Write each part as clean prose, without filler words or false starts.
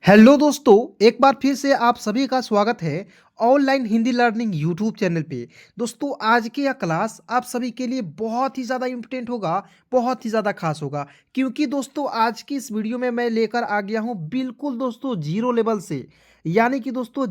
Hello दोस्तों, एक बार फिर से आप सभी का स्वागत है online Hindi learning YouTube channel पे। दोस्तों, आज की यह क्लास आप सभी के लिए बहुत ही ज़्यादा इम्पोर्टेंट होगा, बहुत ही ज़्यादा खास होगा, क्योंकि दोस्तों आज की इस वीडियो में मैं लेकर आ गया हूँ बिल्कुल दोस्तों जीरो लेवल से। यानी कि दोस्तों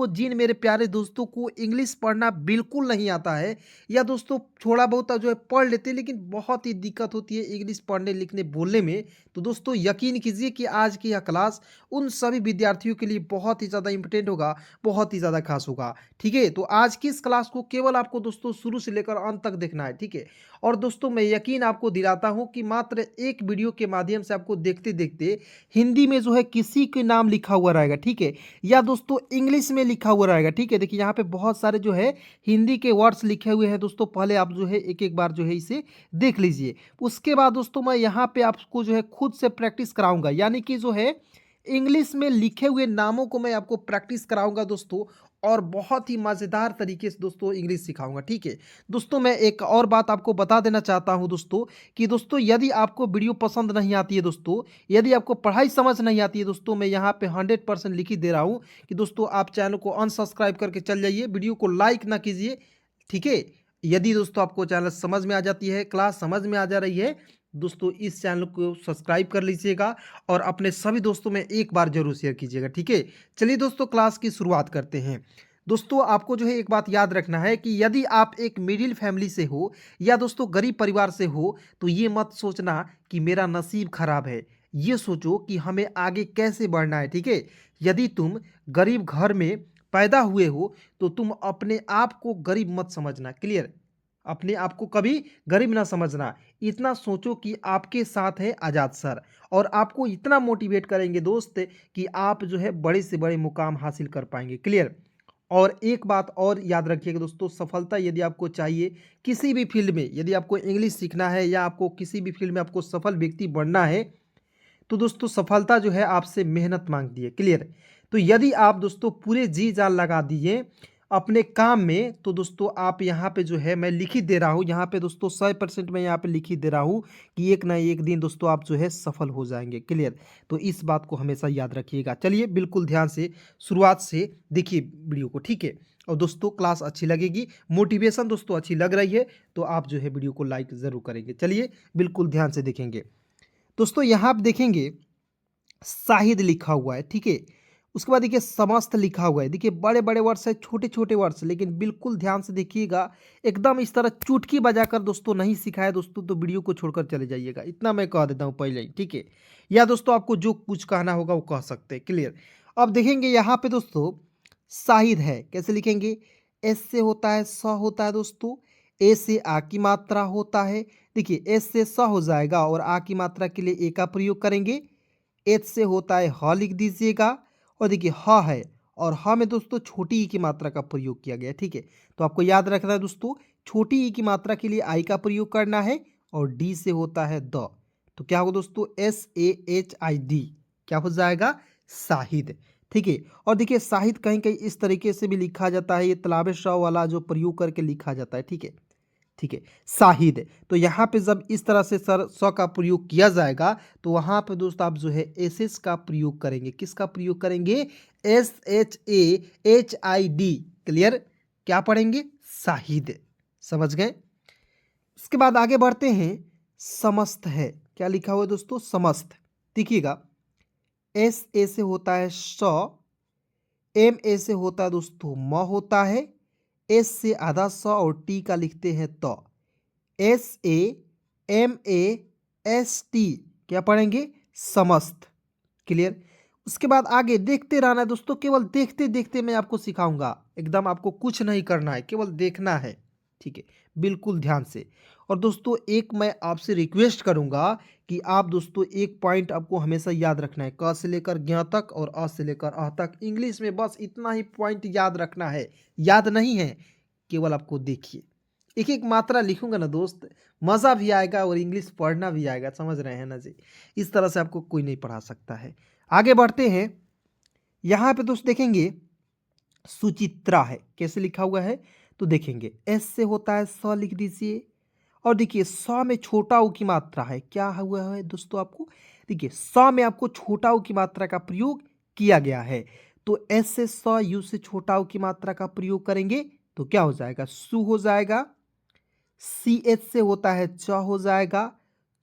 जिन मेरे प्यारे दोस्तों को इंग्लिश पढ़ना बिल्कुल नहीं आता है, या दोस्तों थोड़ा बहुत जो है पढ़ लेते हैं लेकिन बहुत ही दिक्कत होती है इंग्लिश पढ़ने लिखने बोलने में, तो दोस्तों यकीन कीजिए कि आज की यह क्लास उन सभी विद्यार्थियों के लिए बहुत ही ज़्यादा इम्पोर्टेंट होगा, बहुत ही ज़्यादा खास होगा। ठीक है? तो आज की इस क्लास को केवल आपको दोस्तों शुरू से लेकर अंत तक देखना है, ठीक है? और दोस्तों मैं यकीन आपको दिलाता हूँ कि मात्र एक वीडियो के माध्यम से आपको देखते-देखते हिंदी में जो है किसी के नाम लिखा हुआ रहेगा, ठीक है? या दोस्तों इंग्लिश में लिखा हुआ रहेगा, ठीक है? देखिए यहाँ पे बहुत सारे जो है हिंदी के वर्ड्स लिखे हुए हैं दोस्तों, पहले आप जो है एक-एक बार जो है इसे देख लीजिए। उसके बाद दोस्तों मैं यहाँ पे आपको जो है खुद से प्रैक्टिस कराऊँगा, यानी कि जो है इंग्लिश में लिखे हुए नामों को मैं आपको प्रैक्टिस कराऊंगा दोस्तों, और बहुत ही मज़ेदार तरीके से दोस्तों इंग्लिश सिखाऊंगा, ठीक है? दोस्तों मैं एक और बात आपको बता देना चाहता हूं दोस्तों, कि दोस्तों यदि आपको वीडियो पसंद नहीं आती है दोस्तों, यदि आपको पढ़ाई समझ नहीं आती है दोस्तों, मैं यहाँ पे 100% लिख ही दे रहा हूँ कि दोस्तों आप चैनल को अनसब्सक्राइब करके चल जाइए, वीडियो को लाइक ना कीजिए, ठीक है? यदि दोस्तों आपको चैनल समझ में आ जाती है, क्लास समझ में आ जा रही है, दोस्तों इस चैनल को सब्सक्राइब कर लीजिएगा और अपने सभी दोस्तों में एक बार ज़रूर शेयर कीजिएगा, ठीक है? चलिए दोस्तों क्लास की शुरुआत करते हैं। दोस्तों आपको जो है एक बात याद रखना है कि यदि आप एक मिडिल फैमिली से हो या दोस्तों गरीब परिवार से हो, तो ये मत सोचना कि मेरा नसीब खराब है। ये सोचो कि हमें आगे कैसे बढ़ना है, ठीक है? यदि तुम गरीब घर में पैदा हुए हो, तो तुम अपने आप को गरीब मत समझना, क्लियर? अपने आप को कभी गरीब ना समझना। इतना सोचो कि आपके साथ है आज़ाद सर, और आपको इतना मोटिवेट करेंगे दोस्त कि आप जो है बड़े से बड़े मुकाम हासिल कर पाएंगे, क्लियर? और एक बात और याद रखिएगा दोस्तों, सफलता यदि आपको चाहिए किसी भी फील्ड में, यदि आपको इंग्लिश सीखना है या आपको किसी भी फील्ड में आपको सफल व्यक्ति बनना है, तो दोस्तों सफलता जो है आपसे मेहनत मांगती है, क्लियर? तो यदि आप दोस्तों पूरे जी जान लगा दिए अपने काम में, तो दोस्तों आप यहाँ पे जो है मैं लिख ही दे रहा हूँ, यहाँ पे दोस्तों 100% मैं यहाँ पे लिख ही दे रहा हूँ कि एक ना एक दिन दोस्तों आप जो है सफल हो जाएंगे, क्लियर? तो इस बात को हमेशा याद रखिएगा। चलिए बिल्कुल ध्यान से शुरुआत से देखिए वीडियो को, ठीक है? और दोस्तों क्लास अच्छी लगेगी, मोटिवेशन दोस्तों अच्छी लग रही है, तो आप जो है वीडियो को लाइक ज़रूर करेंगे। चलिए बिल्कुल ध्यान से देखेंगे। दोस्तों यहाँ आप देखेंगे शाहिद लिखा हुआ है, ठीक है? उसके बाद देखिए समस्त लिखा हुआ है। देखिए बड़े-बड़े वर्ड्स हैं, छोटे-छोटे वर्ड्स, लेकिन बिल्कुल ध्यान से देखिएगा। एकदम इस तरह चुटकी बजाकर दोस्तों नहीं सिखाया दोस्तों, तो वीडियो को छोड़कर चले जाइएगा। इतना मैं कह देता हूँ पहले ही, ठीक है? या दोस्तों आपको जो कुछ कहना होगा वो कह सकते हैं, क्लियर? अब देखेंगे यहाँ पे दोस्तों शाहिद है, कैसे लिखेंगे? एस से होता है, स होता है दोस्तों, ए से आ की मात्रा होता है। देखिए एस से स हो जाएगा और आ की मात्रा के लिए ए का प्रयोग करेंगे। एच से होता है ह लिख दीजिएगा, और देखिए ह है, और ह में दोस्तों छोटी ई की मात्रा का प्रयोग किया गया है, ठीक है? तो आपको याद रखना है दोस्तों, छोटी ई की मात्रा के लिए आई का प्रयोग करना है, और डी से होता है द। तो क्या होगा दोस्तों? SAHID, क्या हो जाएगा? शाहिद, ठीक है? और देखिए शाहिद कहीं-कहीं इस तरीके से भी लिखा जाता है, ये तालिब श वाला जो प्रयोग करके लिखा जाता है, ठीक है? ठीक है, शाहिद। तो यहाँ पे जब इस तरह से सर स का प्रयोग किया जाएगा, तो वहाँ पे दोस्त आप जो है एस का प्रयोग करेंगे। किसका प्रयोग करेंगे? SHAHID, clear? क्या पढ़ेंगे? शाहिद, समझ गए? इसके बाद आगे बढ़ते हैं। समस्त है, क्या लिखा हुआ है दोस्तों? समस्त। देखिएगा एस ए से होता है स, एम ए से होता है दोस्तों म होता है, एस से आधा स और टी का लिखते हैं त। SAMAST, क्या पढ़ेंगे? समस्त, क्लियर? उसके बाद आगे देखते रहना है दोस्तों, केवल देखते देखते मैं आपको सिखाऊंगा, एकदम आपको कुछ नहीं करना है, केवल देखना है, ठीक है? बिल्कुल ध्यान से। और दोस्तों एक मैं आपसे रिक्वेस्ट करूंगा कि आप दोस्तों एक पॉइंट आपको हमेशा याद रखना है, क से लेकर ज्ञ तक और अ से लेकर अ तक, इंग्लिश में बस इतना ही पॉइंट याद रखना है। याद नहीं है, केवल आपको देखिए, एक एक मात्रा लिखूंगा ना दोस्त, मज़ा भी आएगा और इंग्लिश पढ़ना भी आएगा, समझ रहे हैं ना जी? इस तरह से आपको कोई नहीं पढ़ा सकता है। आगे बढ़ते हैं। यहाँ पे दोस्त देखेंगे सुचित्रा है, कैसे लिखा हुआ है? तो देखेंगे एस से होता है स लिख दीजिए, और देखिए स में छोटा ऊ की मात्रा है, क्या हुआ है दोस्तों आपको? देखिए स में आपको छोटा ऊ की मात्रा का प्रयोग किया गया है। तो एस से स, यू से छोटा ऊ की मात्रा का प्रयोग करेंगे तो क्या हो जाएगा, सु हो जाएगा। सी एच से होता है च हो जाएगा।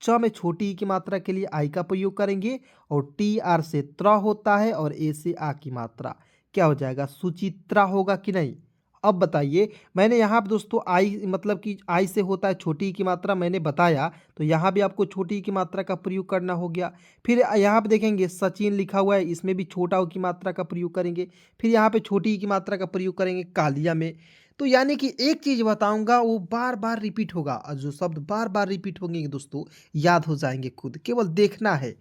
च में छोटी ई की मात्रा के लिए आई का प्रयोग करेंगे। और टी आर से त्र होता है और ए से आ की मात्रा क्या हो जाएगा, सुचित्रा होगा कि नहीं। अब बताइए, मैंने यहाँ पे दोस्तों आई मतलब कि आई से होता है छोटी ई की मात्रा मैंने बताया, तो यहाँ भी आपको छोटी ई की मात्रा का प्रयोग करना हो गया। फिर यहाँ पे देखेंगे सचिन लिखा हुआ है, इसमें भी छोटा ऊ की मात्रा का प्रयोग करेंगे। फिर यहाँ पे छोटी ई की मात्रा का प्रयोग करेंगे कालिया में। तो यानी कि एक चीज बताऊंगा वो बार बार रिपीट होगा, और जो शब्द बार बार रिपीट होंगे दोस्तों याद हो जाएंगे, खुद केवल देखना है।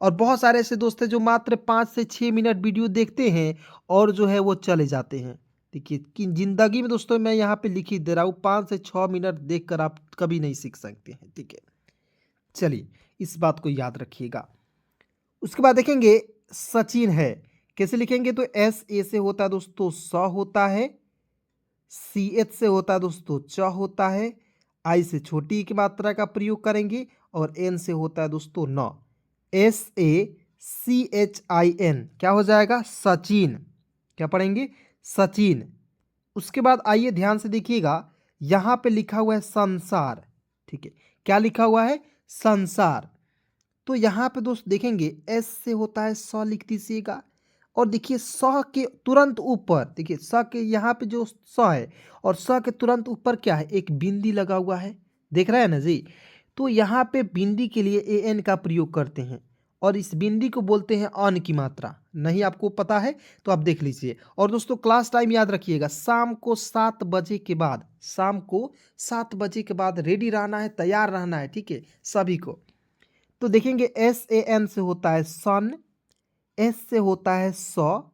और बहुत सारे ऐसे दोस्त हैं जो मात्र 5 से 6 मिनट वीडियो देखते हैं और जो है वो चले जाते हैं। देखिए कि जिंदगी में दोस्तों मैं यहाँ पे लिख ही दे रहा हूँ, 5 से 6 मिनट देखकर आप कभी नहीं सीख सकते हैं, ठीक है। चलिए इस बात को याद रखिएगा। उसके बाद देखेंगे सचिन है, कैसे लिखेंगे, तो एस ए से होता है दोस्तों स होता है। सी एच से होता है दोस्तों च होता है। आई से छोटी की मात्रा का प्रयोग करेंगे। और एन से होता है दोस्तों न। S A C H I N क्या हो जाएगा, सचिन। क्या पढ़ेंगे, सचिन। उसके बाद आइए ध्यान से देखिएगा, यहाँ पे लिखा हुआ है संसार, ठीक है। क्या लिखा हुआ है, संसार। तो यहाँ पे दोस्त देखेंगे एस से होता है स लिख दीजिएगा। और देखिए स के तुरंत ऊपर, देखिए स के यहाँ पे जो स है और स के तुरंत ऊपर क्या है, एक बिंदी लगा हुआ है, देख रहे हैं ना जी। तो यहाँ पे बिंदी के लिए ए एन का प्रयोग करते हैं और इस बिंदी को बोलते हैं अन की मात्रा। नहीं आपको पता है तो आप देख लीजिए। और दोस्तों क्लास टाइम याद रखिएगा, शाम को 7 बजे के बाद, शाम को 7 बजे के बाद रेडी रहना है, तैयार रहना है, ठीक है सभी को। तो देखेंगे एस ए एन से होता है सन, एस से होता है सौ,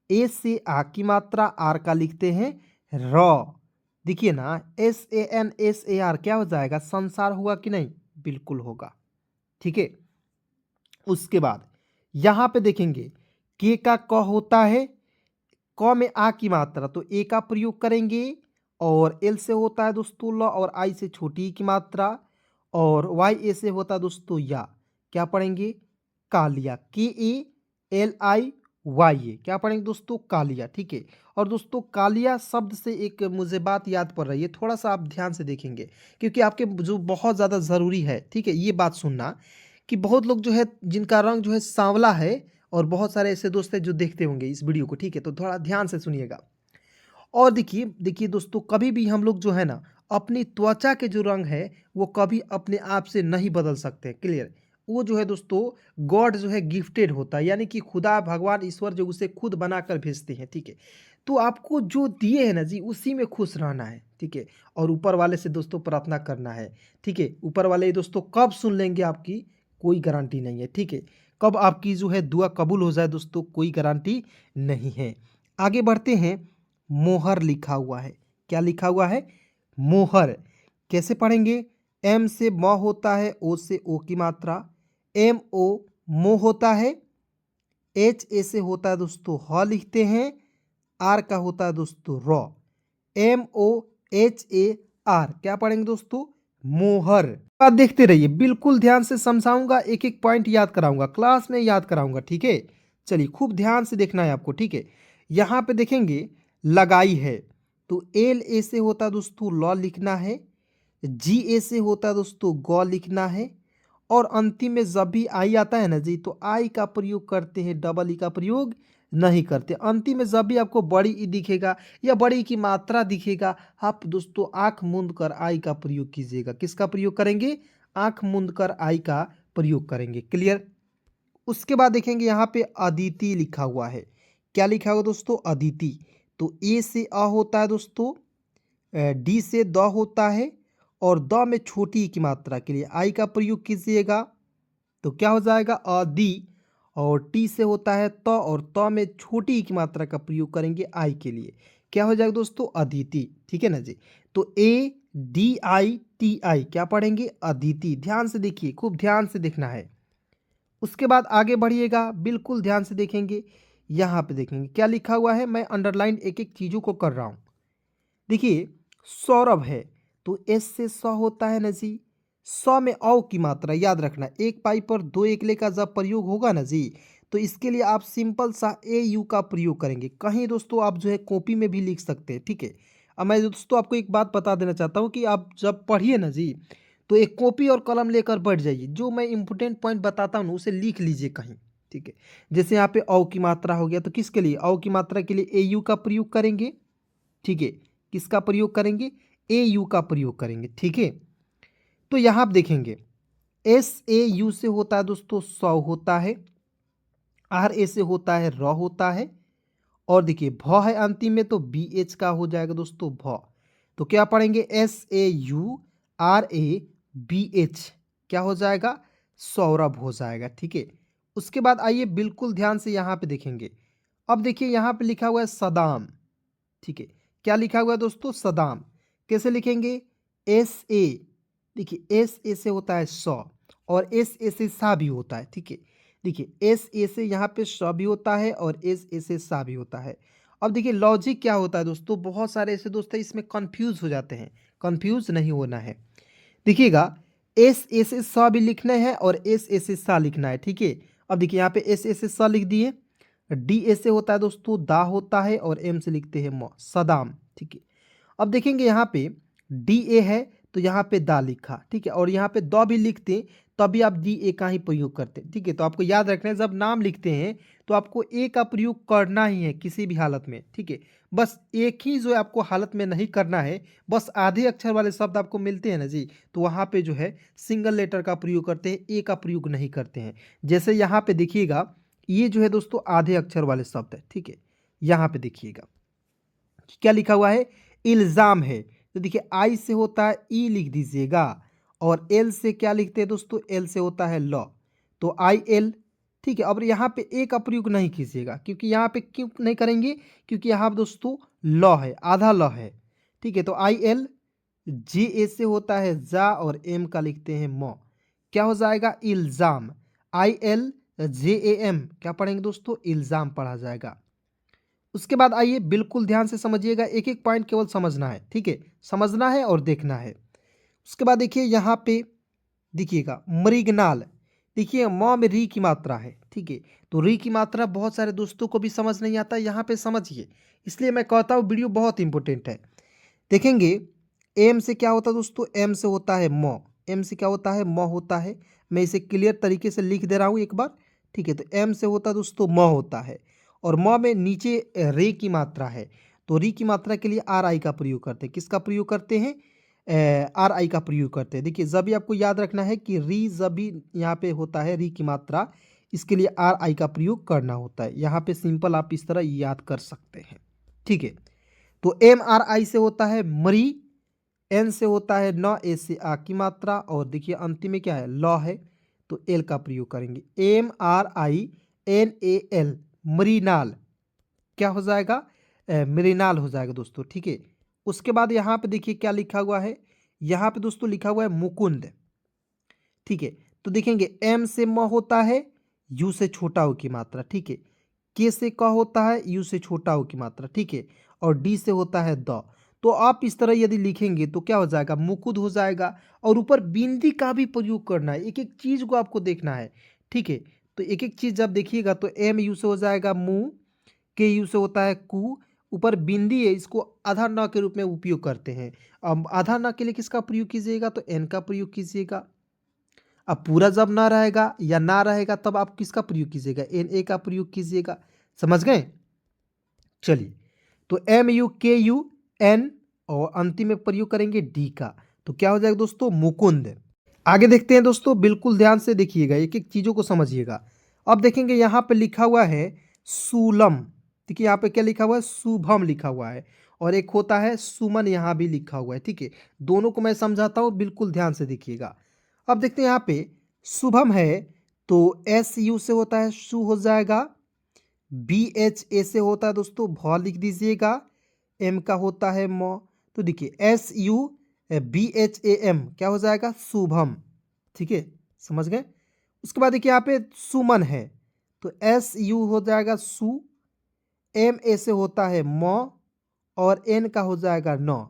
ए से आ की मात्रा आर का लिखते हैं र। देखिए ना S A N S A R क्या हो जाएगा, संसार होगा कि नहीं, बिल्कुल होगा, ठीक है। उसके बाद यहां पे देखेंगे के का क होता है, क में आ की मात्रा तो ए का प्रयोग करेंगे। और एल से होता है दोस्तों ल, और आई से छोटी की मात्रा। और वाई ए से होता है दोस्तों या, क्या पढ़ेंगे, कालिया, के ए एल आई वाई ए, क्या पढ़ेंगे दोस्तों, कालिया, ठीक है। और दोस्तों कालिया शब्द से एक मुझे बात याद पड़ रही है, थोड़ा सा आप ध्यान से देखेंगे क्योंकि आपके जो बहुत ज़्यादा ज़रूरी है, ठीक है। ये बात सुनना कि बहुत लोग जो है जिनका रंग जो है सांवला है, और बहुत सारे ऐसे दोस्त हैं जो देखते होंगे इस वीडियो को, ठीक है, तो थोड़ा ध्यान से सुनिएगा। और देखिए देखिए दोस्तों, कभी भी हम लोग जो है ना अपनी त्वचा के जो रंग है वो कभी अपने आप से नहीं बदल सकते, क्लियर। वो जो है दोस्तों गॉड जो है गिफ्टेड होता है, यानी कि खुदा भगवान ईश्वर जो उसे खुद बनाकर भेजते हैं, ठीक है। तो आपको जो दिए है ना जी उसी में खुश रहना है, ठीक है। और ऊपर वाले से दोस्तों प्रार्थना करना है, ठीक है। ऊपर वाले दोस्तों कब सुन लेंगे आपकी कोई गारंटी नहीं है, ठीक है। कब आपकी जो है दुआ कबूल हो जाए दोस्तों कोई गारंटी नहीं है। आगे बढ़ते हैं, मोहर लिखा हुआ है, क्या लिखा हुआ है, मोहर। कैसे पढ़ेंगे, एम से म होता है, ओ से ओ की मात्रा, एम ओ मो होता है। एच ए से होता है दोस्तों ह लिखते हैं, आर का होता है दोस्तों र। M O H A R क्या पढ़ेंगे दोस्तों, मोहर। बात देखते रहिए, बिल्कुल ध्यान से समझाऊंगा, एक एक पॉइंट याद कराऊंगा, क्लास में याद कराऊंगा, ठीक है। चलिए खूब ध्यान से देखना है आपको, ठीक है। यहाँ पे देखेंगे लगाई है, तो एल ए से होता है दोस्तों लॉ लिखना है। जी ए से होता है दोस्तों गौ लिखना है। और अंतिम में जब भी आई आता है ना जी तो आई का प्रयोग करते हैं, डबल ई का प्रयोग नहीं करते। अंतिम में जब भी आपको बड़ी ई दिखेगा या बड़ी की मात्रा दिखेगा, आप दोस्तों आंख मूंद कर आई का प्रयोग कीजिएगा। किसका प्रयोग करेंगे, आंख मूंद कर आई का प्रयोग करेंगे, क्लियर। उसके बाद देखेंगे यहाँ पे अदिति लिखा हुआ है, क्या लिखा हुआ दोस्तों, अदिति। तो ए से अ होता है दोस्तों, डी से द होता है, और द में छोटी की मात्रा के लिए आई का प्रयोग कीजिएगा तो क्या हो जाएगा, अदि। और टी से होता है त, और त में छोटी की मात्रा का प्रयोग करेंगे आई के लिए, क्या हो जाएगा दोस्तों, अदिति, ठीक है ना जी। तो A D I T I क्या पढ़ेंगे, अदिति। ध्यान से देखिए, खूब ध्यान से देखना है। उसके बाद आगे बढ़िएगा, बिल्कुल ध्यान से देखेंगे, यहाँ पे देखेंगे क्या लिखा हुआ है, मैं अंडरलाइन एक एक चीज़ों को कर रहा हूँ। देखिए सौरभ है, तो एस से स होता है ना जी, स में औ की मात्रा याद रखना, एक पाई पर दो एकले का जब प्रयोग होगा ना जी तो इसके लिए आप सिंपल सा ए यू का प्रयोग करेंगे। कहीं दोस्तों आप जो है कॉपी में भी लिख सकते हैं, ठीक है। अब मैं दोस्तों आपको एक बात बता देना चाहता हूँ कि आप जब पढ़िए ना जी, तो एक कॉपी और कलम लेकर बैठ जाइए। जो मैं इंपॉर्टेंट पॉइंट बताता हूँ ना उसे लिख लीजिए कहीं, ठीक है। जैसे यहाँ पे औ की मात्रा हो गया, तो किसके लिए, औ की मात्रा के लिए ए यू का प्रयोग करेंगे, ठीक है। किसका प्रयोग करेंगे, ए यू का प्रयोग करेंगे, ठीक है। तो यहाँ आप देखेंगे एस ए यू से होता है दोस्तों 100 होता है, आर ए से होता है र होता है, और देखिए भ है अंतिम में तो बी एच का हो जाएगा दोस्तों भ। तो क्या पढ़ेंगे, S A U R A B H, क्या हो जाएगा, सौरभ हो जाएगा, ठीक है। उसके बाद आइए बिल्कुल ध्यान से यहाँ पे देखेंगे। अब देखिए यहाँ पे लिखा हुआ है सदाम, ठीक है। क्या लिखा हुआ है दोस्तों, सदाम। कैसे लिखेंगे, एस ए, देखिए एस ए से होता है 100 और एस ए से सा भी होता है, ठीक है। देखिए एस ए से यहाँ पे स भी होता है और एस ए से सा भी होता है। अब देखिए लॉजिक क्या होता है दोस्तों, बहुत सारे ऐसे दोस्त हैं इसमें कंफ्यूज हो जाते हैं, कंफ्यूज नहीं होना है। देखिएगा एस ए से स भी लिखना है और एस ए से सा लिखना है, ठीक है। अब देखिए यहाँ पे एस ए से स लिख दिए, डी ए से होता है दोस्तों दा होता है और एम से लिखते हैं म, सदाम, ठीक है। अब देखेंगे यहाँ पे डी ए है तो यहाँ पे दा लिखा, ठीक है। और यहाँ पे द भी लिखते तभी आप डी ए का ही प्रयोग करते हैं, ठीक है। तो आपको याद रखना है जब नाम लिखते हैं तो आपको ए का प्रयोग करना ही है किसी भी हालत में, ठीक है। बस एक ही जो है आपको हालत में नहीं करना है, बस आधे अक्षर वाले शब्द आपको मिलते हैं ना जी, तो वहाँ पे जो है सिंगल लेटर का प्रयोग करते हैं, ए का प्रयोग नहीं करते हैं। जैसे यहाँ पे देखिएगा ये जो है दोस्तों आधे अक्षर वाले शब्द है, ठीक है। यहाँ पे देखिएगा क्या लिखा हुआ है, इल्जाम है। तो देखिए आई से होता है ई लिख दीजिएगा, और एल से क्या लिखते हैं दोस्तों, एल से होता है लॉ, तो आई एल, ठीक है। अब यहाँ पे ए का प्रयोग नहीं कीजिएगा, क्योंकि यहाँ पे क्यों नहीं करेंगे, क्योंकि यहाँ दोस्तों लॉ है, आधा लॉ है, ठीक है। तो आई एल, जे ए से होता है जा और एम का लिखते हैं मो, क्या हो जाएगा, इल्जाम। I L J A M क्या पढ़ेंगे दोस्तों, इल्जाम पढ़ा जाएगा। उसके बाद आइए बिल्कुल ध्यान से समझिएगा, एक एक पॉइंट केवल समझना है, ठीक है, समझना है और देखना है। उसके बाद देखिए यहाँ पे देखिएगा मृगनाल, देखिए म में री की मात्रा है, ठीक है। तो री की मात्रा बहुत सारे दोस्तों को भी समझ नहीं आता, यहाँ पे समझिए, इसलिए मैं कहता हूँ वीडियो बहुत इंपॉर्टेंट है। देखेंगे एम से क्या होता है दोस्तों, एम से होता है म, एम से क्या होता है, म होता है। मैं इसे क्लियर तरीके से लिख दे रहा हूँ एक बार, ठीक है। तो एम से होता है दोस्तों म होता है, और म में नीचे रे की मात्रा है, तो री की मात्रा के लिए आर आई का प्रयोग करते हैं। किसका प्रयोग करते हैं, आर आई का प्रयोग करते हैं। देखिए जब भी आपको याद रखना है कि री जब भी यहाँ पे होता है री की मात्रा, इसके लिए आर आई का प्रयोग करना होता है। यहाँ पे सिंपल आप इस तरह याद कर सकते हैं, ठीक है। तो एम आर आई से होता है मरी, एन से होता है न, ए से आ की मात्रा, और देखिए अंतिम में क्या है, लॉ है, तो एल का प्रयोग करेंगे। M R I N A L, मरीनाल, क्या हो जाएगा, मृणाल हो जाएगा दोस्तों, ठीक है। उसके बाद यहाँ पे देखिए क्या लिखा हुआ है, यहाँ पे दोस्तों लिखा हुआ है मुकुंद, ठीक है। तो देखेंगे एम से म होता है, यू से छोटा हो की मात्रा, ठीक है। के से क होता है, यू से छोटा हो की मात्रा, ठीक है। और डी से होता है द। तो आप इस तरह यदि लिखेंगे तो क्या हो जाएगा, मुकुद हो जाएगा। और ऊपर बिंदी का भी प्रयोग करना है, एक एक चीज को आपको देखना है, ठीक है। तो एक एक चीज जब देखिएगा तो एम यू से हो जाएगा मुंह, के यू से होता है कु, ऊपर बिंदी है, इसको आधा न के रूप में उपयोग करते हैं। अब आधा न के लिए किसका प्रयोग कीजिएगा, तो एन का प्रयोग कीजिएगा। अब पूरा जब ना रहेगा या ना रहेगा तब आप किसका प्रयोग कीजिएगा, एन ए का प्रयोग कीजिएगा, समझ गए। चलिए, तो एम यू के यू एन, और अंतिम में प्रयोग करेंगे डी का, तो क्या हो जाएगा दोस्तों, मुकुंद। आगे देखते हैं दोस्तों, बिल्कुल ध्यान से देखिएगा, एक एक चीजों को समझिएगा। अब देखेंगे यहाँ पे लिखा हुआ है सूलम, देखिए यहाँ पे क्या लिखा हुआ है, शुभम लिखा हुआ है, और एक होता है सुमन, यहाँ भी लिखा हुआ है, ठीक है। दोनों को मैं समझाता हूँ, बिल्कुल ध्यान से देखिएगा। अब देखते हैं यहाँ पे शुभम है, तो एस यू से होता है शु हो जाएगा, बी एच ए से होता है दोस्तों भ लिख दीजिएगा, एम का होता है म, तो देखिए S U B H A M क्या हो जाएगा, शुभम, ठीक है, समझ गए। उसके बाद देखिए यहाँ पे सुमन है, तो एस यू हो जाएगा सु, एम ए से होता है म, और एन का हो जाएगा न,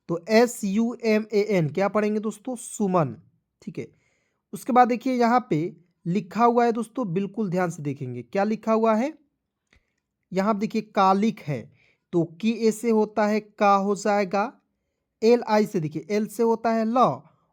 तो S U M A N क्या पढ़ेंगे दोस्तों, सुमन, ठीक है। उसके बाद देखिए यहाँ पे लिखा हुआ है दोस्तों, बिल्कुल ध्यान से देखेंगे क्या लिखा हुआ है। यहाँ आप देखिए कालिक है, तो की ए से होता है का हो जाएगा। एल आई से देखिए, एल से होता है ल,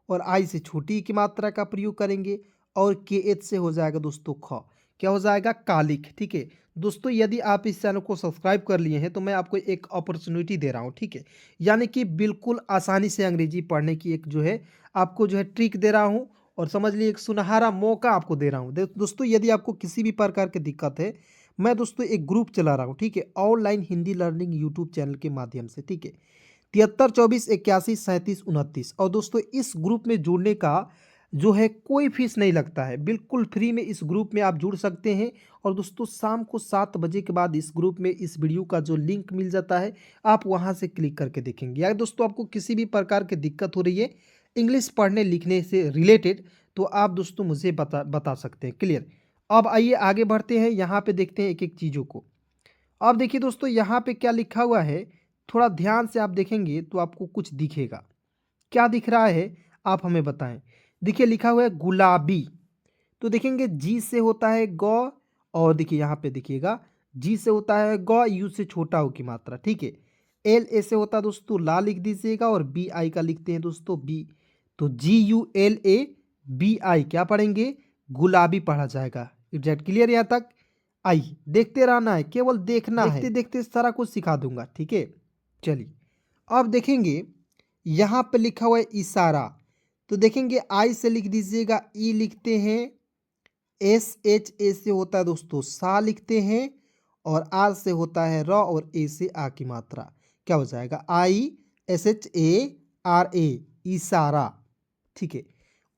और आई से छोटी की मात्रा का प्रयोग करेंगे, और के एच से हो जाएगा दोस्तों ख। क्या हो जाएगा? कालिक। ठीक है दोस्तों, यदि आप इस चैनल को सब्सक्राइब कर लिए हैं तो मैं आपको एक अपॉर्चुनिटी दे रहा हूं। ठीक है, यानी कि बिल्कुल आसानी से अंग्रेजी पढ़ने की एक जो है आपको जो है ट्रिक दे रहा हूं, और समझ लीजिए एक सुनहरा मौका आपको दे रहा हूं। दोस्तों यदि आपको किसी भी प्रकार की दिक्कत है, मैं दोस्तों एक ग्रुप चला रहा हूँ, ठीक है, online Hindi learning YouTube channel के माध्यम से। ठीक है, 73 24 81 37 29। और दोस्तों इस ग्रुप में जुड़ने का जो है कोई फीस नहीं लगता है, बिल्कुल फ्री में इस ग्रुप में आप जुड़ सकते हैं। और दोस्तों शाम को 7 बजे के बाद इस ग्रुप में इस वीडियो का जो लिंक मिल जाता है, आप वहां से क्लिक करके देखेंगे। या दोस्तों आपको किसी भी प्रकार की दिक्कत हो रही है इंग्लिश पढ़ने लिखने से रिलेटेड, तो आप दोस्तों मुझे बता सकते हैं। क्लियर? अब आइए आगे बढ़ते हैं, यहाँ पे देखते हैं एक एक चीज़ों को। अब देखिए दोस्तों यहाँ पे क्या लिखा हुआ है, थोड़ा ध्यान से आप देखेंगे तो आपको कुछ दिखेगा। क्या दिख रहा है आप हमें बताएं। देखिए लिखा हुआ है गुलाबी, तो देखेंगे जी से होता है ग, और देखिए यहाँ पे देखिएगा जी से होता है ग, यू से छोटा हो की मात्रा। ठीक है, एल ए से होता है दोस्तों ला लिख दीजिएगा, और बी आई का लिखते हैं दोस्तों बी, तो G U L A B I क्या पढ़ेंगे? गुलाबी पढ़ा जाएगा। एग्जैक्ट क्लियर यहाँ तक? आइए देखते रहना है, केवल देखना है, देखते देखते सारा कुछ सिखा दूंगा। ठीक है, चलिए अब देखेंगे यहाँ पे लिखा हुआ है इशारा, तो देखेंगे आई से लिख दीजिएगा ई लिखते हैं, एस एच ए से होता है दोस्तों सा लिखते हैं, और आर से होता है र, और ए से आ की मात्रा। क्या हो जाएगा? I S H A R A, इशारा। ठीक है,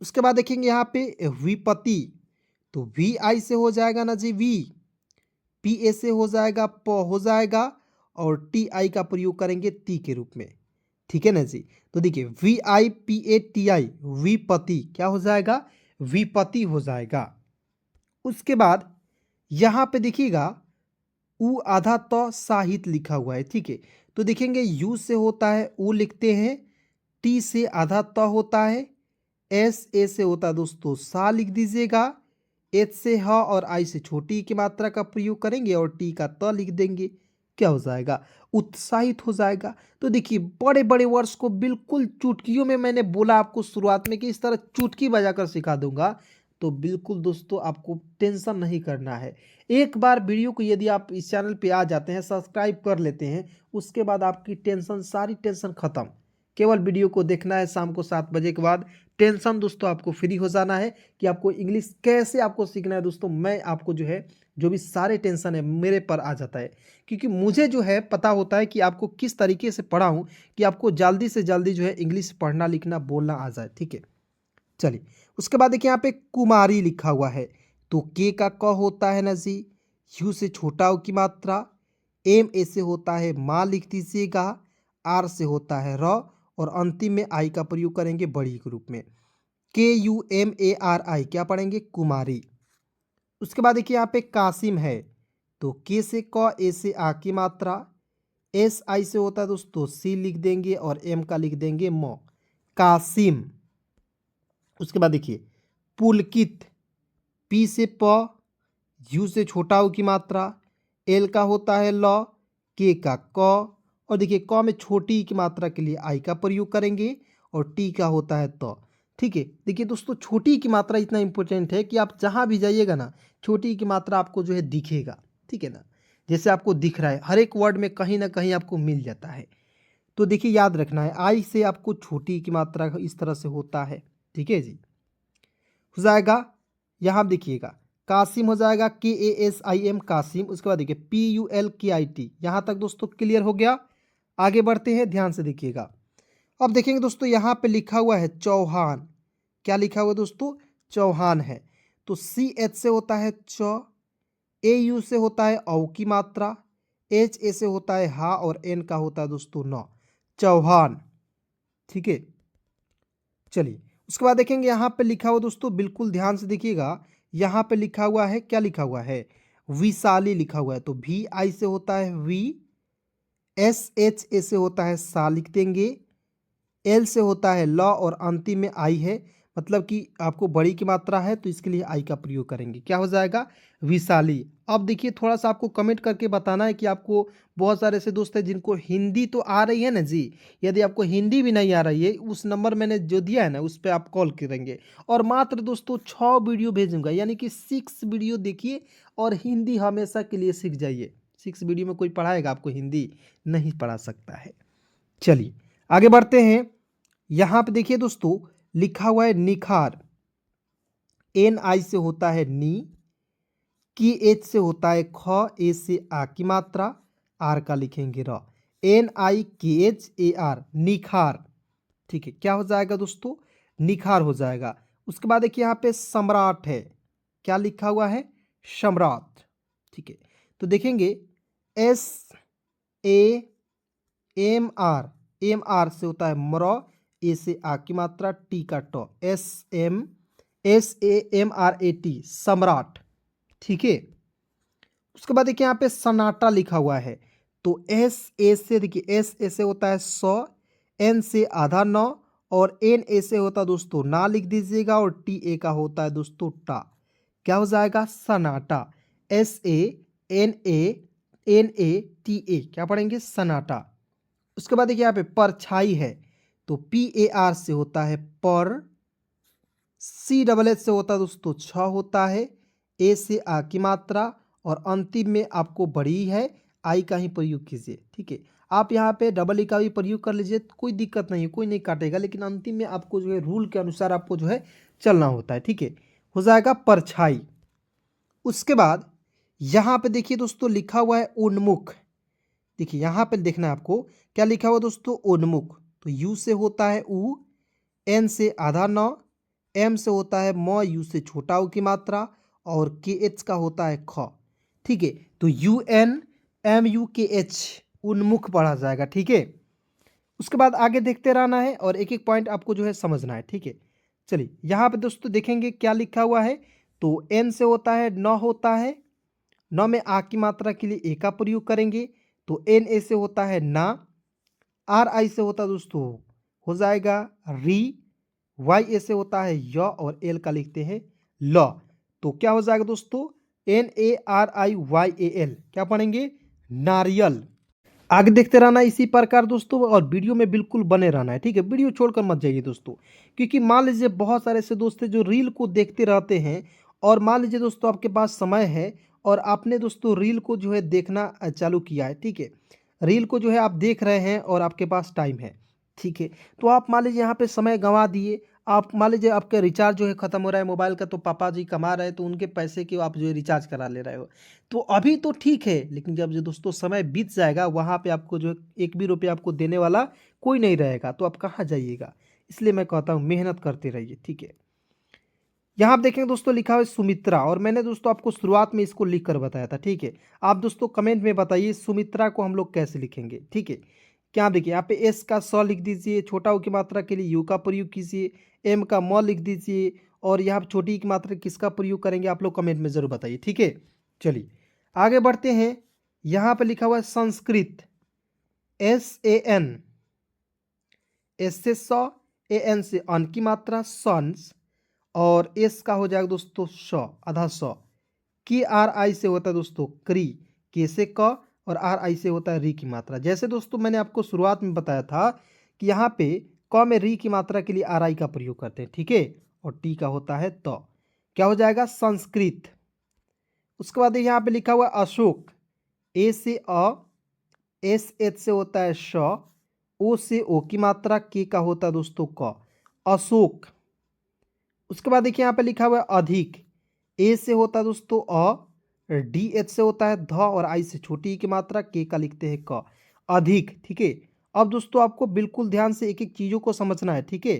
उसके बाद देखेंगे यहाँ पे विपत्ति, तो वी आई से हो जाएगा ना जी वी, पी ए से हो जाएगा प हो जाएगा, और टी आई का प्रयोग करेंगे ती के रूप में। ठीक है ना जी, तो देखिए V I P A T T, विपत्ति क्या हो जाएगा? विपत्ति हो जाएगा। उसके बाद यहाँ पे देखिएगा उ आधा तो साहित्य लिखा हुआ है। ठीक है, तो देखेंगे यू से होता है उ लिखते हैं, टी से आधा तो होता है, एस ए से होता है दोस्तों सा लिख दीजिएगा, एच से ह, और आई से छोटी की मात्रा का प्रयोग करेंगे, और टी का त लिख देंगे। क्या हो जाएगा? उत्साहित हो जाएगा। तो देखिए बड़े बड़े वर्ड्स को बिल्कुल चुटकियों में, मैंने बोला आपको शुरुआत में कि इस तरह चुटकी बजाकर सिखा दूंगा, तो बिल्कुल दोस्तों आपको टेंशन नहीं करना है। एक बार वीडियो को यदि आप इस चैनल पे आ जाते हैं, सब्सक्राइब कर लेते हैं, उसके बाद आपकी टेंशन, सारी टेंशन खत्म। केवल वीडियो को देखना है शाम को 7 बजे के बाद। टेंशन दोस्तों आपको फ्री हो जाना है कि आपको इंग्लिश कैसे आपको सीखना है। दोस्तों मैं आपको जो है जो भी सारे टेंशन है मेरे पर आ जाता है, क्योंकि मुझे जो है पता होता है कि आपको किस तरीके से पढ़ाऊँ कि आपको जल्दी से जल्दी जो है इंग्लिश पढ़ना लिखना बोलना आ जाए। ठीक है, चलिए उसके बाद देखिए यहाँ पे कुमारी लिखा हुआ है, तो के का क होता है ना जी, यू से छोटा हो की मात्रा, एम ए से होता है माँ लिख दीजिएगा, आर से होता है र, और अंतिम में आई का प्रयोग करेंगे बड़ी के रूप में। K U M A R I क्या पढ़ेंगे? कुमारी। उसके बाद देखिए यहाँ पे कासिम है, तो के से क, ए से आ की मात्रा, एस आई से होता है दोस्तों सी लिख देंगे, और एम का लिख देंगे म, कासिम। उसके बाद देखिए पुलकित, पी से प, यू से छोटा हो की मात्रा, एल का होता है ल, के का क, और देखिए क में छोटी की मात्रा के लिए आई का प्रयोग करेंगे, और टी का होता है त। ठीक है, देखिए दोस्तों छोटी की मात्रा इतना इंपॉर्टेंट है कि आप जहाँ भी जाइएगा ना, छोटी की मात्रा आपको जो है दिखेगा। ठीक है ना, जैसे आपको दिख रहा है हर एक वर्ड में कहीं ना कहीं आपको मिल जाता है। तो देखिए याद रखना है, आई से आपको छोटी की मात्रा इस तरह से होता है। ठीक है जी, हो जाएगा। यहाँ देखिएगा कासिम हो जाएगा, K A S I M Qasim. उसके बाद देखिए पी यू एल के आई टी। यहाँ तक दोस्तों क्लियर हो गया। आगे बढ़ते हैं, ध्यान से देखिएगा। अब देखेंगे दोस्तों यहाँ पे लिखा हुआ है चौहान। क्या लिखा हुआ है दोस्तों? चौहान है, तो सी एच से होता है च, ए यू से होता है औ की मात्रा, एच ए से होता है हा, और एन का होता है दोस्तों न, चौहान। ठीक है, चलिए उसके बाद देखेंगे यहाँ पे लिखा हुआ दोस्तों, बिल्कुल ध्यान से देखिएगा। यहाँ पे लिखा हुआ है, क्या लिखा हुआ है? विशाली लिखा हुआ है, तो वी आई से होता है वी, एस एच ए से होता है सा लिख देंगे, एल से होता है ल, और अंतिम में आई है, मतलब कि आपको बड़ी की मात्रा है तो इसके लिए आई का प्रयोग करेंगे। क्या हो जाएगा? विशाली। अब देखिए थोड़ा सा आपको कमेंट करके बताना है कि आपको बहुत सारे ऐसे दोस्त हैं जिनको हिंदी तो आ रही है ना जी। यदि आपको हिंदी भी नहीं आ रही है, उस नंबर मैंने जो दिया है ना उस पे आप कॉल करेंगे और मात्र दोस्तों 6 वीडियो भेजूँगा, यानी कि 6 वीडियो देखिए और हिंदी हमेशा के लिए सीख जाइए। 6 वीडियो में कोई पढ़ाएगा आपको हिंदी? नहीं पढ़ा सकता है। चलिए आगे बढ़ते हैं। यहाँ पे देखिए दोस्तों लिखा हुआ है निखार। एन आई से होता है नी, की एच से होता है ख, ए से आ की मात्रा, आर का लिखेंगे र। एन आई के एच ए आर, निखार। ठीक है, क्या हो जाएगा दोस्तों? निखार हो जाएगा। उसके बाद देखिए यहाँ पे सम्राट है। क्या लिखा हुआ है? सम्राट। ठीक है, तो देखेंगे S A M R, M R से होता है मर, ए से आ की मात्रा, टी का ट, S A M R A T, सम्राट। ठीक है, उसके बाद देखिए यहाँ पे सन्नाटा लिखा हुआ है। तो एस ए से देखिए एस ए से होता है सौ, एन से आधा नौ और एन ए से होता है दोस्तों ना लिख दीजिएगा और टी ए का होता है दोस्तों टा। क्या हो जाएगा? सन्नाटा। S A N A T A, क्या पढ़ेंगे? सन्नाटा। उसके बाद देखिए यहाँ पे परछाई है। तो पी ए आर से होता है पर, सी डबल एच से होता है दोस्तों छ होता है, ए से आ की मात्रा और अंतिम में आपको बड़ी है आई का ही प्रयोग कीजिए। ठीक है, आप यहाँ पे डबल ई का भी प्रयोग कर लीजिए, कोई दिक्कत नहीं है, कोई नहीं काटेगा, लेकिन अंतिम में आपको जो है रूल के अनुसार आपको जो है चलना होता है। ठीक है, हो जाएगा परछाई। उसके बाद यहाँ पे देखिए दोस्तों लिखा हुआ है उन्मुख। देखिए यहाँ पे देखना है आपको क्या लिखा हुआ दोस्तों? उन्मुख। तो यू से होता है ऊ, एन से आधा नौ, एम से होता है म, यू से छोटा ऊ की मात्रा और के एच का होता है ख। ठीक है, तो यू एन एम यू के एच, उन्मुख पढ़ा जाएगा। ठीक है, उसके बाद आगे देखते रहना है और एक एक पॉइंट आपको जो है समझना है। ठीक है, चलिए यहाँ पे दोस्तों देखेंगे क्या लिखा हुआ है। तो एन से होता है नौ होता है, नौ में आ की मात्रा के लिए ए का प्रयोग करेंगे। तो एन ए से होता है ना, आर आई से होता है दोस्तों हो जाएगा री, वाई ए से होता है य और एल का लिखते हैं ल। तो क्या हो जाएगा दोस्तों? N A R I Y A L, क्या पढ़ेंगे? नारियल। आगे देखते रहना इसी प्रकार दोस्तों और वीडियो में बिल्कुल बने रहना है। ठीक है, वीडियो छोड़कर मत जाइए दोस्तों, क्योंकि मान लीजिए बहुत सारे ऐसे दोस्त हैं जो रील को देखते रहते हैं और मान लीजिए दोस्तों आपके पास समय है और आपने दोस्तों रील को जो है देखना चालू किया है। ठीक है, रील को जो है आप देख रहे हैं और आपके पास टाइम है। ठीक है, तो आप मान लीजिए यहाँ पे समय गंवा दिए। आप मान लीजिए आपका रिचार्ज जो है ख़त्म हो रहा है मोबाइल का, तो पापा जी कमा रहे हैं तो उनके पैसे की आप जो है रिचार्ज करा ले रहे हो। तो अभी तो ठीक है, लेकिन जब जो दोस्तों समय बीत जाएगा वहाँ पे आपको जो है एक भी रुपया आपको देने वाला कोई नहीं रहेगा, तो आप कहाँ जाइएगा? इसलिए मैं कहता हूँ मेहनत करते रहिए। ठीक है, यहाँ आप देखेंगे दोस्तों लिखा हुआ है सुमित्रा और मैंने दोस्तों आपको शुरुआत में इसको लिख कर बताया था। ठीक है, आप दोस्तों कमेंट में बताइए सुमित्रा को हम लोग कैसे लिखेंगे। ठीक है, क्या देखिए यहाँ पे एस का स लिख दीजिए, छोटा ऊ की मात्रा के लिए यू का प्रयोग कीजिए, एम का म लिख दीजिए और यहाँ पे छोटी ई की मात्रा किसका प्रयोग करेंगे आप लोग कमेंट में ज़रूर बताइए। ठीक है, चलिए आगे बढ़ते हैं। यहाँ पे लिखा हुआ है Sanskrit. S A N, S से स, ए एन से अन की मात्रा सन्स और एस का हो जाएगा दोस्तों श, आधा स। की आर आई से होता है दोस्तों क्री, के से क और आर आई से होता है री की मात्रा। जैसे दोस्तों मैंने आपको शुरुआत में बताया था कि यहाँ पे क में री की मात्रा के लिए आर आई का प्रयोग करते हैं। ठीक है, और टी का होता है त। क्या हो जाएगा? संस्कृत। उसके बाद यहाँ पे लिखा हुआ अशोक। ए से अ, एस एच से होता है श, ओ से ओ की मात्रा, के का होता है दोस्तों क, अशोक। उसके बाद देखिए यहाँ पे लिखा हुआ है अधिक। ए से होता है दोस्तों अ, डी एच से होता है ध और आई से छोटी ई की मात्रा, के का लिखते हैं क, अधिक। ठीक है, अब दोस्तों आपको बिल्कुल ध्यान से एक एक चीज़ों को समझना है। ठीक है,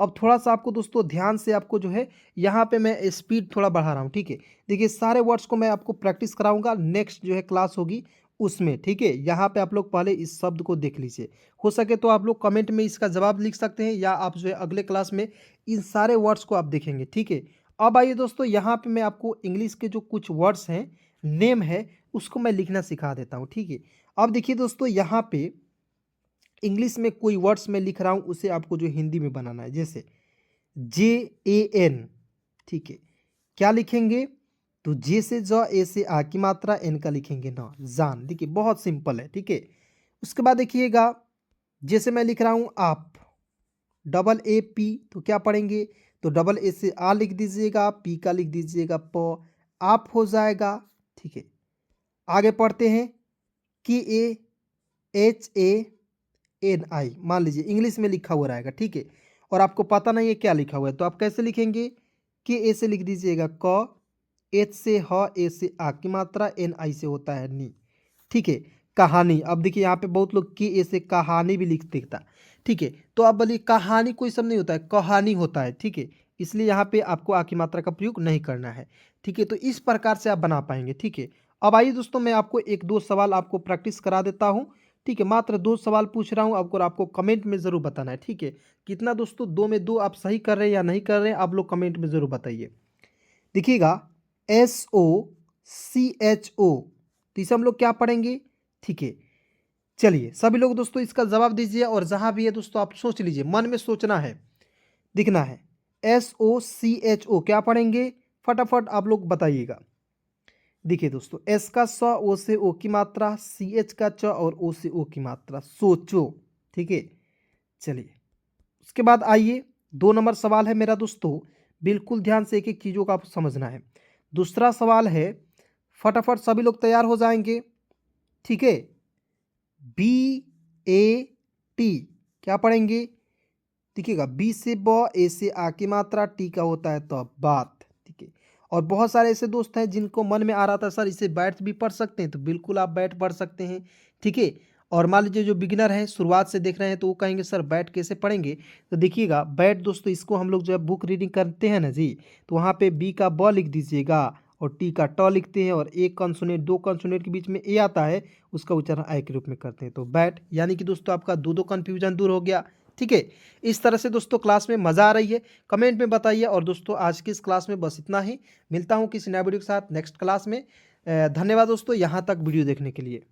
अब थोड़ा सा आपको दोस्तों ध्यान से आपको जो है यहाँ पे मैं स्पीड थोड़ा बढ़ा रहा हूँ। ठीक है, देखिए सारे वर्ड्स को मैं आपको प्रैक्टिस कराऊंगा, नेक्स्ट जो है क्लास होगी उसमें। ठीक है, यहाँ पे आप लोग पहले इस शब्द को देख लीजिए, हो सके तो आप लोग कमेंट में इसका जवाब लिख सकते हैं या आप जो है अगले क्लास में इन सारे वर्ड्स को आप देखेंगे। ठीक है, अब आइए दोस्तों यहाँ पे मैं आपको इंग्लिश के जो कुछ वर्ड्स हैं, नेम है, उसको मैं लिखना सिखा देता हूँ। ठीक है, अब देखिए दोस्तों यहाँ पे इंग्लिश में कोई वर्ड्स मैं लिख रहा हूँ उसे आपको जो हिंदी में बनाना है। जैसे JAN, ठीक है। क्या लिखेंगे? तो जे से ज, ए से आ की मात्रा, एन का लिखेंगे ना, जान। देखिए बहुत सिंपल है, ठीक है। उसके बाद देखिएगा, जैसे मैं लिख रहा हूँ आप, डबल ए पी, तो क्या पढ़ेंगे? तो डबल ए से आ लिख दीजिएगा, पी का लिख दीजिएगा प, आप हो जाएगा, ठीक है। आगे पढ़ते हैं, KAHANI, मान लीजिए इंग्लिश में लिखा हुआ रहेगा, ठीक है। और आपको पता नहीं है क्या लिखा हुआ है, तो आप कैसे लिखेंगे? KA से लिख दीजिएगा क, H से ह, A से आ की मात्रा, NI से होता है नी, ठीक है। कहानी, अब देखिए यहाँ पे बहुत लोग KA से कहानी भी लिख देता, ठीक है। तो आप बोलिए कहानी कोई सब नहीं होता है, कहानी होता है, ठीक है। इसलिए यहाँ पे आपको आ की मात्रा का प्रयोग नहीं करना है, ठीक है। तो इस प्रकार से आप बना पाएंगे, ठीक है। अब आइए दोस्तों, मैं आपको एक दो सवाल आपको प्रैक्टिस करा देता हूँ, ठीक है। मात्र 2 सवाल पूछ रहा हूँ आपको, और आपको कमेंट में ज़रूर बताना है, ठीक है। कितना दोस्तों 2 में 2 आप सही कर रहे हैं या नहीं कर रहे हैं, आप लोग कमेंट में ज़रूर बताइए। देखिएगा, SOCHO, तो इसे हम लोग क्या पढ़ेंगे, ठीक है। चलिए सभी लोग दोस्तों इसका जवाब दीजिए, और जहाँ भी है दोस्तों आप सोच लीजिए, मन में सोचना है, दिखना है। SOCHO क्या पढ़ेंगे, फटाफट आप लोग बताइएगा। देखिए दोस्तों, एस का स, ओ से ओ की मात्रा, CH का च और ओ से ओ की मात्रा, सोचो, ठीक है। चलिए उसके बाद आइए, 2 नंबर सवाल है मेरा दोस्तों, बिल्कुल ध्यान से एक एक चीज़ों का आपको समझना है। दूसरा सवाल है, फटाफट सभी लोग तैयार हो जाएंगे, ठीक है। BAT क्या पढ़ेंगे? देखिएगा, बी से ब, ए से आ की मात्रा, टी का होता है तो बात, ठीक है। और बहुत सारे ऐसे दोस्त हैं जिनको मन में आ रहा था सर इसे बैट भी पढ़ सकते हैं, तो बिल्कुल आप बैट पढ़ सकते हैं, ठीक है। और मान लीजिए जो बिगिनर हैं, शुरुआत से देख रहे हैं, तो वो कहेंगे सर बैट कैसे पढ़ेंगे? तो देखिएगा, बैट दोस्तों इसको हम लोग जब बुक रीडिंग करते हैं ना जी, तो वहाँ पे बी का ब लिख दीजिएगा, और टी का ट लिखते हैं, और एक कंसोनेंट, 2 कंसोनेंट के बीच में ए आता है, उसका उच्चारण आई के रूप में करते हैं, तो बैट। यानी कि दोस्तों आपका दो कन्फ्यूजन दूर हो गया, ठीक है। इस तरह से दोस्तों क्लास में मज़ा आ रही है, कमेंट में बताइए। और दोस्तों आज की इस क्लास में बस इतना ही, मिलता हूँ किसी नए वीडियो के साथ नेक्स्ट क्लास में। धन्यवाद दोस्तों यहाँ तक वीडियो देखने के लिए।